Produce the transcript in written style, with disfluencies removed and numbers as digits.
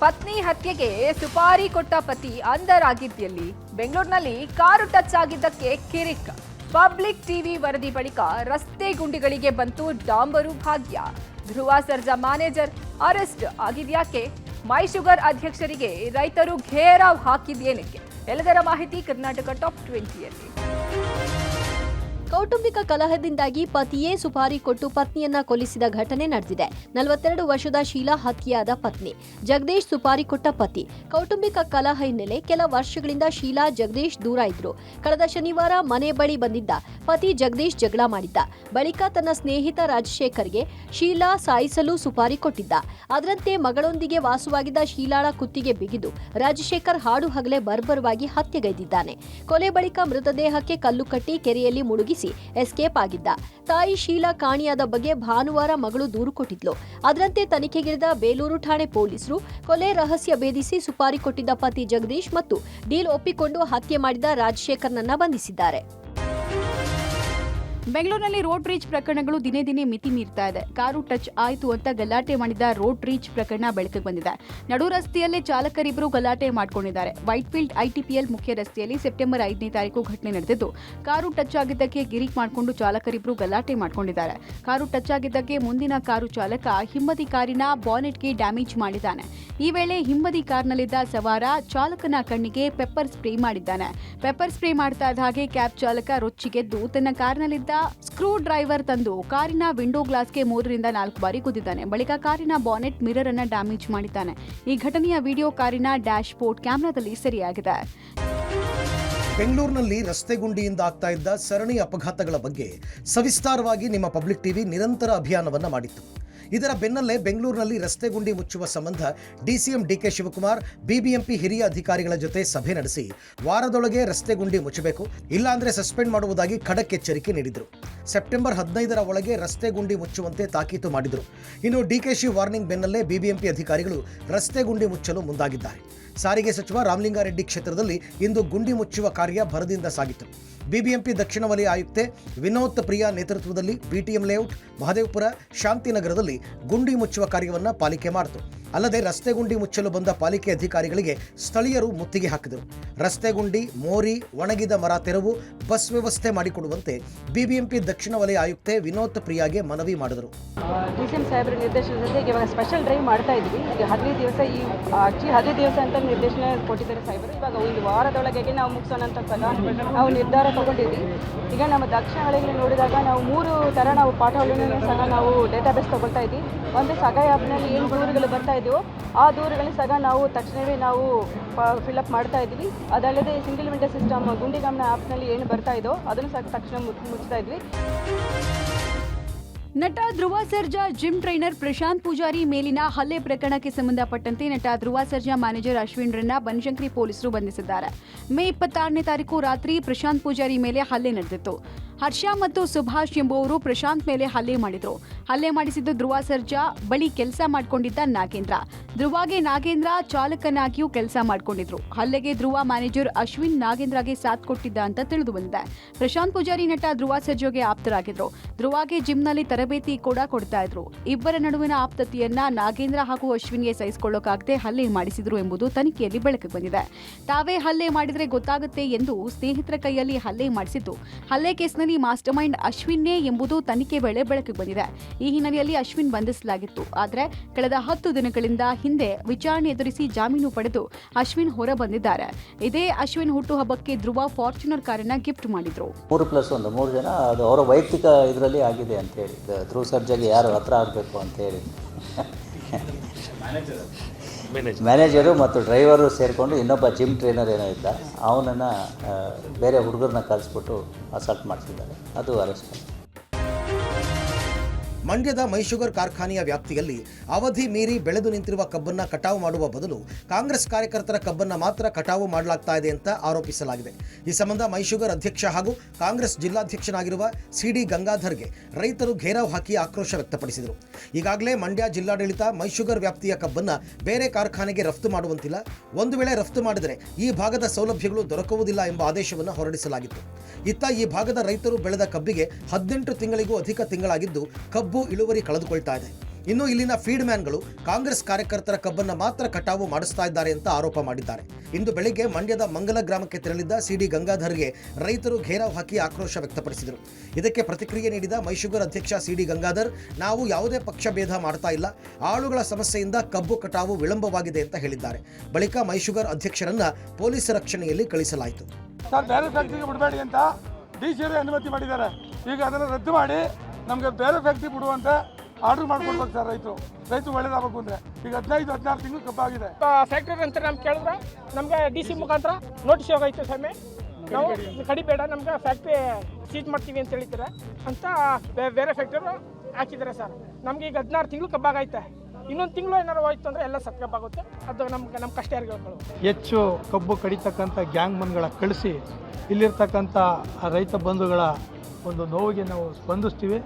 ಪತ್ನಿ ಹತ್ಯೆಗೆ ಸುಪಾರಿ ಕೊಟ್ಟ ಪತಿ ಅಂಧರಾಗಿದ್ದಲ್ಲಿ ಬೆಂಗಳೂರಿನಲ್ಲಿ ಕಾರು ಟಚ್ ಆಗಿದ್ದಕ್ಕೆ ಕಿರಿಕ್. ಪಬ್ಲಿಕ್ ಟಿವಿ ವರದಿ ಬಳಿಕ ರಸ್ತೆ ಗುಂಡಿಗಳಿಗೆ ಬಂತು ಡಾಂಬರು ಭಾಗ್ಯ. Dhruva Sarja manager arrest ಆಗಿದ್ಯಾಕೆ? ಮೈ ಶುಗರ್ ಅಧ್ಯಕ್ಷರಿಗೆ ರೈತರು ಘೇರಾವ್ ಹಾಕಿದ್ದೇನಕ್ಕೆ? ಎಲ್ಲದರ ಮಾಹಿತಿ ಕರ್ನಾಟಕ ಟಾಪ್ 20ಯಲ್ಲಿ. ಕೌಟುಂಬಿಕ ಕಲಹದಿಂದಾಗಿ ಪತಿಯೇ ಸುಪಾರಿ ಕೊಟ್ಟು ಪತ್ನಿಯನ್ನ ಕೊಲ್ಲಿಸಿದ ಘಟನೆ ನಡೆದಿದೆ. 42 ವರ್ಷದ ಶೀಲಾ ಹತ್ಯೆಯಾದ ಪತ್ನಿ. ಜಗದೀಶ್ ಸುಪಾರಿ ಕೊಟ್ಟ ಪತಿ. ಕೌಟುಂಬಿಕ ಕಲಹ ಹಿನ್ನೆಲೆ ಕೆಲ ವರ್ಷಗಳಿಂದ ಶೀಲಾ ಜಗದೀಶ್ ದೂರ ಇದ್ರು. ಕಳೆದ ಶನಿವಾರ ಮನೆ ಬಳಿ ಬಂದಿದ್ದ ಪತಿ ಜಗದೀಶ್ ಜಗಳ ಮಾಡಿದ್ದ. ಬಳಿಕ ತನ್ನ ಸ್ನೇಹಿತ ರಾಜಶೇಖರ್ಗೆ ಶೀಲಾ ಸಾಯಿಸಲು ಸುಪಾರಿ ಕೊಟ್ಟಿದ್ದ. ಅದರಂತೆ ಮಗಳೊಂದಿಗೆ ವಾಸವಾಗಿದ್ದ ಶೀಲಾಳ ಕುತ್ತಿಗೆ ಬಿಗಿದು ರಾಜಶೇಖರ್ ಹಾಡು ಹಗಲೇ ಬರ್ಬರವಾಗಿ ಹತ್ಯೆಗೈದಿದ್ದಾನೆ. ಕೊಲೆ ಬಳಿಕ ಮೃತದೇಹಕ್ಕೆ ಕಲ್ಲು ಕಟ್ಟಿ ಕೆರೆಯಲ್ಲಿ ಮುಳುಗಿಸಿ ಎಸ್ಕೇಪ್ ಆಗಿದ್ದ. ತಾಯಿ ಶೀಲಾ ಕಾಣಿಯಾದ ಬಗ್ಗೆ ಭಾನುವಾರ ಮಗಳು ದೂರು ಕೊಟ್ಟಿದ್ಲು. ಅದರಂತೆ ತನಿಖೆಗಿಳಿದ ಬೇಲೂರು ಠಾಣೆ ಪೊಲೀಸರು ಕೊಲೆ ರಹಸ್ಯ ಭೇದಿಸಿ ಸುಪಾರಿ ಕೊಟ್ಟಿದ್ದ ಪತಿ ಜಗದೀಶ್ ಮತ್ತು ಡೀಲ್ ಒಪ್ಪಿಕೊಂಡು ಹತ್ಯೆ ಮಾಡಿದ ರಾಜಶೇಖರ್ನನ್ನ ಬಂಧಿಸಿದ್ದಾರೆ. ಬೆಂಗಳೂರಿನಲ್ಲಿ ರೋಡ್ ರೀಚ್ ಪ್ರಕರಣಗಳು ದಿನೇ ದಿನೇ ಮಿತಿ ಮೀರ್ತಾ ಇದೆ. ಕಾರು ಟಚ್ ಆಯಿತು ಅಂತ ಗಲಾಟೆ ಮಾಡಿದ ರೋಡ್ ರೀಚ್ ಪ್ರಕರಣ ಬೆಳಕಿಗೆ ಬಂದಿದೆ. ನಡು ರಸ್ತೆಯಲ್ಲೇ ಚಾಲಕರಿಬ್ಬರು ಗಲಾಟೆ ಮಾಡಿಕೊಂಡಿದ್ದಾರೆ. ವೈಟ್ಫೀಲ್ಡ್ ಐಟಿಪಿಎಲ್ ಮುಖ್ಯ ರಸ್ತೆಯಲ್ಲಿ ಸೆಪ್ಟೆಂಬರ್ 5ನೇ ತಾರೀಕು ಘಟನೆ ನಡೆದಿದ್ದು, ಕಾರು ಟಚ್ ಆಗಿದ್ದಕ್ಕೆ ಗಿರಿಕ್ ಮಾಡಿಕೊಂಡು ಚಾಲಕರಿಬ್ಬರು ಗಲಾಟೆ ಮಾಡಿಕೊಂಡಿದ್ದಾರೆ. ಕಾರು ಟಚ್ ಆಗಿದ್ದಕ್ಕೆ ಮುಂದಿನ ಕಾರು ಚಾಲಕ ಹಿಂಬದಿ ಕಾರಿನ ಬಾನೆಟ್ಗೆ ಡ್ಯಾಮೇಜ್ ಮಾಡಿದ್ದಾನೆ. ಈ ವೇಳೆ ಹಿಂಬದಿ ಕಾರ್ನಲ್ಲಿದ್ದ ಸವಾರ ಚಾಲಕನ ಕಣ್ಣಿಗೆ ಪೆಪ್ಪರ್ ಸ್ಪ್ರೇ ಮಾಡಿದ್ದಾನೆ. ಪೆಪ್ಪರ್ ಸ್ಪ್ರೇ ಮಾಡ್ತಾ ಇದ್ದ ಹಾಗೆ ಕ್ಯಾಬ್ ಚಾಲಕ ರೊಚ್ಚಿಗೆದ್ದು ತನ್ನ ಕಾರ್ನಲ್ಲಿದ್ದ ಸ್ಕ್ರೂ ಡ್ರೈವರ್ ತಂದು ಕಾರಿನ ವಿಂಡೋ ಗ್ಲಾಸ್ಗೆ 3 ರಿಂದ 4 ಬಾರಿ ಗುದ್ದಿದ್ದಾನೆ. ಬಳಿಕ ಕಾರಿನ ಬಾನೆಟ್ ಮಿರರ್ ಅನ್ನು ಡ್ಯಾಮೇಜ್ ಮಾಡಿದ್ದಾನೆ. ಈ ಘಟನೆಯ ವಿಡಿಯೋ ಕಾರಿನ ಡ್ಯಾಶ್ ಬೋರ್ಡ್ ಕ್ಯಾಮೆರಾದಲ್ಲಿ ಸೆರೆಯಾಗಿದೆ. ಬೆಂಗಳೂರಿನಲ್ಲಿ ರಸ್ತೆ ಗುಂಡಿಯಿಂದ ಆಗ್ತಾ ಇದ್ದ ಸರಣಿ ಅಪಘಾತಗಳ ಬಗ್ಗೆ ಸವಿಸ್ತಾರವಾಗಿ ನಿಮ್ಮ ಪಬ್ಲಿಕ್ ಟಿವಿ ನಿರಂತರ ಅಭಿಯಾನವನ್ನ ಮಾಡಿತ್ತು. ಇದರ ಬೆನ್ನಲ್ಲೇ ಬೆಂಗಳೂರಿನಲ್ಲಿ ರಸ್ತೆ ಗುಂಡಿ ಮುಚ್ಚುವ ಸಂಬಂಧ ಡಿಸಿಎಂ ಡಿಕೆ ಶಿವಕುಮಾರ್ ಬಿಬಿಎಂಪಿ ಹಿರಿಯ ಅಧಿಕಾರಿಗಳ ಜೊತೆ ಸಭೆ ನಡೆಸಿ ವಾರದೊಳಗೆ ರಸ್ತೆ ಗುಂಡಿ ಮುಚ್ಚಬೇಕು, ಇಲ್ಲಾಂದ್ರೆ ಸಸ್ಪೆಂಡ್ ಮಾಡುವುದಾಗಿ ಖಡಕ್ ಎಚ್ಚರಿಕೆ ನೀಡಿದರು. ಸೆಪ್ಟೆಂಬರ್ 15ರ ಒಳಗೆ ರಸ್ತೆ ಗುಂಡಿ ಮುಚ್ಚುವಂತೆ ತಾಕೀತು ಮಾಡಿದರು. ಇನ್ನು ಡಿಕೆಶಿ ವಾರ್ನಿಂಗ್ ಬೆನ್ನಲ್ಲೇ ಬಿಬಿಎಂಪಿ ಅಧಿಕಾರಿಗಳು ರಸ್ತೆ ಗುಂಡಿ ಮುಚ್ಚಲು ಮುಂದಾಗಿದ್ದಾರೆ. ಸಾರಿಗೆ ಸಚಿವ ರಾಮಲಿಂಗಾರೆಡ್ಡಿ ಕ್ಷೇತ್ರದಲ್ಲಿ ಇಂದು ಗುಂಡಿ ಮುಚ್ಚುವ ಕಾರ್ಯ ಭರದಿಂದ ಸಾಗಿತು. ಬಿಬಿಎಂಪಿ ದಕ್ಷಿಣ ವಲಯ ಆಯುಕ್ತೆ ವಿನೋದ್ ಪ್ರಿಯಾ ನೇತೃತ್ವದಲ್ಲಿ ಬಿಟಿಎಂ ಲೇಔಟ್, ಮಹದೇವಪುರ, ಶಾಂತಿನಗರದಲ್ಲಿ ಗುಂಡಿ ಮುಚ್ಚುವ ಕಾರ್ಯವನ್ನು ಪಾಲಿಕೆ ಮಾಡಿತು. ಅಲ್ಲದೆ ರಸ್ತೆ ಗುಂಡಿ ಮುಚ್ಚಲು ಬಂದ ಪಾಲಿಕೆ ಅಧಿಕಾರಿಗಳಿಗೆ ಸ್ಥಳೀಯರು ಮುತ್ತಿಗೆ ಹಾಕಿದರು. ರಸ್ತೆ ಗುಂಡಿ, ಮೋರಿ, ಒಣಗಿದ ಮರ ತೆರವು, ಬಸ್ ವ್ಯವಸ್ಥೆ ಮಾಡಿಕೊಡುವಂತೆ ಬಿಬಿಎಂಪಿ ದಕ್ಷಿಣ ವಲಯ ಆಯುಕ್ತೆ ವಿನೋದ್ ಪ್ರಿಯಾಗೆ ಮನವಿ ಮಾಡಿದರು. ಡಿಸಿಎಂ ಸಾಹೇಬರ ನಿರ್ದೇಶನದಂತೆ ಇವಾಗ ಸ್ಪೆಷಲ್ ಡ್ರೈವ್ ಮಾಡ್ತಾ ಇದ್ವಿ. ಈಗ 15 ದಿವಸ ಆಕ್ಚುಲಿ 15 ದಿವಸ ಅಂತ ನಿರ್ದೇಶನ ಕೊಟ್ಟಿದ್ದಾರೆ ಸಾಹೇಬರು. ಇವಾಗ ಒಂದು ವಾರದೊಳಗೆ ನಾವು ಮುಗಿಸೋಣ ಅಂತ ನಾವು ನಿರ್ಧಾರ ತಗೊಂಡಿದ್ವಿ. ಈಗ ನಮ್ಮ ದಕ್ಷಿಣ ವಲಯದಲ್ಲಿ ನೋಡಿದಾಗ ನಾವು 3 ಥರ ನಾವು ಪಾಠಗಳನ್ನು ಸಹ ನಾವು ಡೇಟಾಬೇಸ್ ತಗೊಳ್ತಾ ಇದ್ವಿ. ಒಂದು ಸಗಾಯಿ ಆ್ಯಪ್ನಲ್ಲಿ ಏನು ದೂರುಗಳು ಬರ್ತಾ ಇದೆಯೋ ಆ ದೂರುಗಳನ್ನ ಸಹ ನಾವು ತಕ್ಷಣವೇ ನಾವು ಫಿಲ್ಅಪ್ ಮಾಡ್ತಾ ಇದ್ವಿ. ಅದಲ್ಲದೆ ಸಿಂಗಲ್ ವಿಂಡೋ ಸಿಸ್ಟಮ್ ಗುಂಡಿಗಮನ ಆ್ಯಪ್ನಲ್ಲಿ ಏನು ಬರ್ತಾ ಇದೆಯೋ ಅದನ್ನು ಸಹ ತಕ್ಷಣ ಮುಚ್ತಾ ಇದ್ವಿ. ನಟ ಧ್ರುವ ಸರ್ಜಾ ಜಿಮ್ ಟ್ರೈನರ್ ಪ್ರಶಾಂತ್ ಪೂಜಾರಿ ಮೇಲಿನ ಹಲ್ಲೆ ಪ್ರಕರಣಕ್ಕೆ ಸಂಬಂಧಪಟ್ಟಂತೆ ನಟ ಧ್ರುವ ಸರ್ಜಾ ಮ್ಯಾನೇಜರ್ ಅಶ್ವಿನ್ರನ್ನ ಬನಶಂಕರಿ ಪೊಲೀಸರು ಬಂಧಿಸಿದ್ದಾರೆ. ಮೇ 26ನೇ ತಾರೀಕು ರಾತ್ರಿ ಪ್ರಶಾಂತ್ ಪೂಜಾರಿ ಮೇಲೆ ಹಲ್ಲೆ ನಡೆದಿತ್ತು. ಹರ್ಷ ಮತ್ತು ಸುಭಾಷ್ ಎಂಬುವರು ಪ್ರಶಾಂತ್ ಮೇಲೆ ಹಲ್ಲೆ ಮಾಡಿದ್ರು. ಹಲ್ಲೆ ಮಾಡಿಸಿದ್ದು ಧ್ರುವ ಸರ್ಜಾ ಬಳಿ ಕೆಲಸ ಮಾಡಿಕೊಂಡಿದ್ದ ನಾಗೇಂದ್ರ. ಧ್ರುವಗೆ ನಾಗೇಂದ್ರ ಚಾಲಕನಾಗಿಯೂ ಕೆಲಸ ಮಾಡಿಕೊಂಡಿದ್ರು. ಹಲ್ಲೆಗೆ ಧ್ರುವ ಮ್ಯಾನೇಜರ್ ಅಶ್ವಿನ್ ನಾಗೇಂದ್ರಗೆ ಸಾಥ್ ಕೊಟ್ಟಿದ್ದ ಅಂತ ತಿಳಿದು ಬಂದಿದೆ. ಪ್ರಶಾಂತ್ ಪೂಜಾರಿ ನಟ ಧ್ರುವ ಸರ್ಜಾಗೆ ಆಪ್ತರಾಗಿದ್ರು. ಧ್ರುವಗೆ ಜಿಮ್ನಲ್ಲಿ ತರಬೇತಿ ಕೂಡ ಕೊಡ್ತಾ ಇದ್ರು. ಇಬ್ಬರ ನಡುವಿನ ಆಪ್ತತೆಯನ್ನ ನಾಗೇಂದ್ರ ಹಾಗೂ ಅಶ್ವಿನ್ಗೆ ಸಹಿಸಿಕೊಳ್ಳೋಕಾಗದೆ ಹಲ್ಲೆ ಮಾಡಿಸಿದ್ರು ಎಂಬುದು ತನಿಖೆಯಲ್ಲಿ ಬೆಳಕಿಗೆ ಬಂದಿದೆ. ತಾವೇ ಹಲ್ಲೆ ಮಾಡಿದ್ರೆ ಗೊತ್ತಾಗುತ್ತೆ ಎಂದು ಸ್ನೇಹಿತರ ಕೈಯಲ್ಲಿ ಹಲ್ಲೆ ಮಾಡಿಸಿದ್ದು, ಹಲ್ಲೆ ಕೇಸ್ನಲ್ಲಿ ಮಾಸ್ಟರ್ ಮೈಂಡ್ ಅಶ್ವಿನ್ನೇ ಎಂಬುದು ತನಿಖೆ ವೇಳೆ ಬೆಳಕಿಗೆ ಬಂದಿದೆ. ಈ ಹಿನ್ನೆಲೆಯಲ್ಲಿ ಅಶ್ವಿನ್ ಬಂಧಿಸಲಾಗಿತ್ತು. ಆದರೆ ಕಳೆದ 10 ದಿನಗಳಿಂದ ಹಿಂದೆ ವಿಚಾರಣೆ ಎದುರಿಸಿ ಜಾಮೀನು ಪಡೆದು ಅಶ್ವಿನ್ ಹೊರ ಬಂದಿದ್ದಾರೆ. ಇದೇ ಅಶ್ವಿನ್ ಹುಟ್ಟುಹಬ್ಬಕ್ಕೆ ಧ್ರುವ ಫಾರ್ಚುನರ್ ಕಾರನ್ನ ಗಿಫ್ಟ್ ಮಾಡಿದ್ರು. 3+1 ಜನ ಅದು ಅವರ ವೈಯಕ್ತಿಕ ಇದರಲ್ಲಿ ಆಗಿದೆ ಅಂತ ಹೇಳಿ, ಧ್ರುವ ಸರ್ಜಾಗೆ ಯಾರು ಹತ್ರ ಆಗಬೇಕು ಅಂತ ಹೇಳಿ ಮ್ಯಾನೇಜರು ಮತ್ತು ಡ್ರೈವರು ಸೇರಿಕೊಂಡು ಇನ್ನೊಬ್ಬ ಜಿಮ್ ಟ್ರೈನರ್ ಏನೋ ಇದ್ದ, ಅವನನ್ನು ಬೇರೆ ಹುಡುಗರನ್ನ ಕಳಿಸ್ಬಿಟ್ಟು ಅಸಾಲ್ಟ್ ಮಾಡಿಸಿದ್ದಾರೆ. ಅದು ಅರೆಸ್ಟ್. ಮಂಡ್ಯದ ಮೈಶುಗರ್ ಕಾರ್ಖಾನೆಯ ವ್ಯಾಪ್ತಿಯಲ್ಲಿ ಅವಧಿ ಮೀರಿ ಬೆಳೆದು ನಿಂತಿರುವ ಕಬ್ಬನ್ನು ಕಟಾವು ಮಾಡುವ ಬದಲು ಕಾಂಗ್ರೆಸ್ ಕಾರ್ಯಕರ್ತರ ಕಬ್ಬನ್ನು ಮಾತ್ರ ಕಟಾವು ಮಾಡಲಾಗ್ತಾ ಇದೆ ಅಂತ ಆರೋಪಿಸಲಾಗಿದೆ. ಈ ಸಂಬಂಧ ಮೈಶುಗರ್ ಅಧ್ಯಕ್ಷ ಹಾಗೂ ಕಾಂಗ್ರೆಸ್ ಜಿಲ್ಲಾಧ್ಯಕ್ಷನಾಗಿರುವ ಸಿಡಿ ಗಂಗಾಧರ್ಗೆ ರೈತರು ಘೇರಾವ್ ಹಾಕಿ ಆಕ್ರೋಶ ವ್ಯಕ್ತಪಡಿಸಿದರು. ಈಗಾಗಲೇ ಮಂಡ್ಯ ಜಿಲ್ಲಾಡಳಿತ ಮೈಶುಗರ್ ವ್ಯಾಪ್ತಿಯ ಕಬ್ಬನ್ನು ಬೇರೆ ಕಾರ್ಖಾನೆಗೆ ರಫ್ತು ಮಾಡುವಂತಿಲ್ಲ, ಒಂದು ವೇಳೆ ರಫ್ತು ಮಾಡಿದರೆ ಈ ಭಾಗದ ಸೌಲಭ್ಯಗಳು ದೊರಕುವುದಿಲ್ಲ ಎಂಬ ಆದೇಶವನ್ನು ಹೊರಡಿಸಲಾಗಿತ್ತು. ಇತ್ತ ಈ ಭಾಗದ ರೈತರು ಬೆಳೆದ ಕಬ್ಬಿಗೆ 18 ತಿಂಗಳಿಗೂ ಅಧಿಕ ತಿಂಗಳಾಗಿದ್ದು ಕಬ್ಬು ಇಳುವರಿ ಕಳೆದುಕೊಳ್ತಾ ಇದೆ. ಇನ್ನು ಇಲ್ಲಿನ ಫೀಡ್ ಮ್ಯಾನ್ಗಳು ಕಾಂಗ್ರೆಸ್ ಕಾರ್ಯಕರ್ತರ ಕಬ್ಬನ್ನು ಮಾತ್ರ ಕಟಾವು ಮಾಡಿಸ್ತಾ ಇದ್ದಾರೆ ಅಂತ ಆರೋಪ ಮಾಡಿದ್ದಾರೆ. ಇಂದು ಬೆಳಿಗ್ಗೆ ಮಂಡ್ಯದ ಮಂಗಲ ಗ್ರಾಮಕ್ಕೆ ತೆರಳಿದ್ದ ಸಿಡಿ ಗಂಗಾಧರ್ಗೆ ರೈತರು ಘೇರಾವ್ ಹಾಕಿ ಆಕ್ರೋಶ ವ್ಯಕ್ತಪಡಿಸಿದರು. ಇದಕ್ಕೆ ಪ್ರತಿಕ್ರಿಯೆ ನೀಡಿದ ಮೈಶುಗರ್ ಅಧ್ಯಕ್ಷ ಸಿಡಿ ಗಂಗಾಧರ್, ನಾವು ಯಾವುದೇ ಪಕ್ಷ ಭೇದ ಮಾಡ್ತಾ ಇಲ್ಲ, ಆಳುಗಳ ಸಮಸ್ಯೆಯಿಂದ ಕಬ್ಬು ಕಟಾವು ವಿಳಂಬವಾಗಿದೆ ಅಂತ ಹೇಳಿದ್ದಾರೆ. ಬಳಿಕ ಮೈಶುಗರ್ ಅಧ್ಯಕ್ಷರನ್ನ ಪೊಲೀಸ್ ರಕ್ಷಣೆಯಲ್ಲಿ ಕಳಿಸಲಾಯಿತು. ಸರ್, ಬೇರೆ ಫ್ಯಾಕ್ಟ್ರಿಗೆ ಬಿಡಬೇಡಿ ಅಂತ DC ಅನುಮತಿ ಮಾಡಿದ್ದಾರೆ. ಈಗ ಅದನ್ನು ರದ್ದು ಮಾಡಿ ನಮಗೆ ಬೇರೆ ಫ್ಯಾಕ್ಟ್ರಿ ಬಿಡುವಂತೆ ಆರ್ಡರ್ ಮಾಡ್ಕೊಡ್ಬೇಕು ಸರ್. ರೈತರು ಒಳ್ಳೇದಾಗಬೇಕು ಅಂದರೆ ಈಗ 15-16 ತಿಂಗಳು ಕಬ್ಬಾಗಿದೆ. ಫ್ಯಾಕ್ಟ್ರಿ ಅಂತ ನಮ್ಗೆ ಕೇಳಿದ್ರೆ ನಮಗೆ DC ಮುಖಾಂತರ ನೋಟಿಸ್ ಹೋಗೈತೆ ಸ್ವಾಮಿ, ನಾವು ಕಡಿಬೇಡ, ನಮ್ಗೆ ಫ್ಯಾಕ್ಟ್ರಿ ಸೀಜ್ ಮಾಡ್ತೀವಿ ಅಂತ ಹೇಳಿದ್ದಾರೆ ಅಂತ ಬೇರೆ ಫ್ಯಾಕ್ಟ್ರಿ ಹಾಕಿದ್ದಾರೆ ಸರ್. ನಮ್ಗೆ ಈಗ 16 ತಿಂಗಳು ಕಬ್ಬಾಗೈತೆ, ಇನ್ನೊಂದು ತಿಂಗಳು ಏನಾರು ಹೋಯ್ತು ಅಂದರೆ ಎಲ್ಲ ಸತ್ ಕಬ್ಬಾಗುತ್ತೆ. ಅದು ನಮ್ಮ ಕಷ್ಟ ಯಾರಿಗೂ ಹೆಚ್ಚು ಕಬ್ಬು ಕಡಿತಕ್ಕಂಥ ಗ್ಯಾಂಗ್ಮನ್ಗಳ ಕಳಿಸಿ ಇಲ್ಲಿರ್ತಕ್ಕಂಥ ರೈತ ಬಂಧುಗಳ ಒಂದು ನೋವಿಗೆ ನಾವು ಸ್ಪಂದಿಸ್ತೀವಿ.